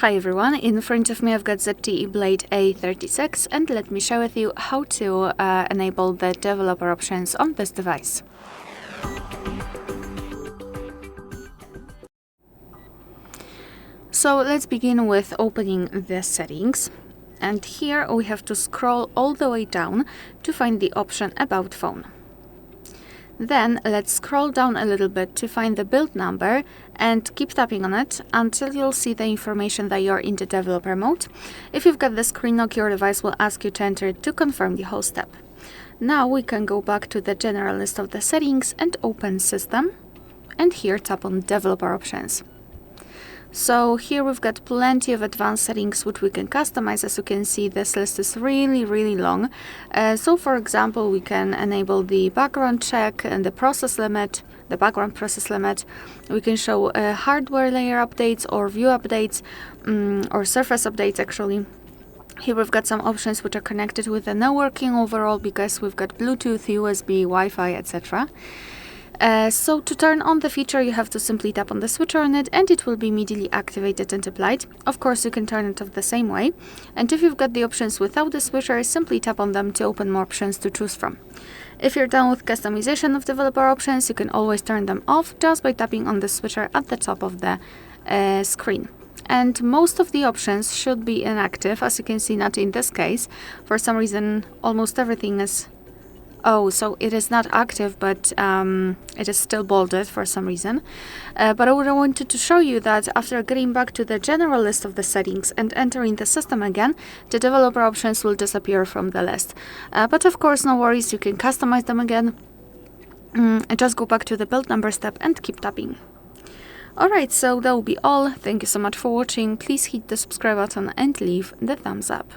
Hi everyone, in front of me I've got ZTE Blade A36 and let me share with you how to enable the developer options on this device. So let's begin with opening the settings, and here we have to scroll all the way down to find the option About Phone. Then let's scroll down a little bit to find the build number and keep tapping on it until you'll see the information that you're in the developer mode. If you've got the screen lock, your device will ask you to enter it to confirm the whole step. Now we can go back to the general list of the settings and open System, and here tap on Developer Options. So here we've got plenty of advanced settings which we can customize. As you can see, this list is really long. So for example, we can enable the background check and the background process limit. We can show hardware layer updates or view updates or surface updates actually. Here we've got some options which are connected with the networking overall because we've got Bluetooth, USB, Wi-Fi, etc. So to turn on the feature, you have to simply tap on the switcher on it and it will be immediately activated and applied. Of course, you can turn it off the same way. And if you've got the options without the switcher, simply tap on them to open more options to choose from. If you're done with customization of developer options, you can always turn them off just by tapping on the switcher at the top of the screen. And most of the options should be inactive, as you can see, not in this case. For some reason, almost everything is... Oh, so it is not active, but it is still bolded for some reason. But I wanted to show you that after getting back to the general list of the settings and entering the system again, the developer options will disappear from the list. But of course, no worries, you can customize them again. Just go back to the build number step and keep tapping. Alright, so that will be all. Thank you so much for watching. Please hit the subscribe button and leave the thumbs up.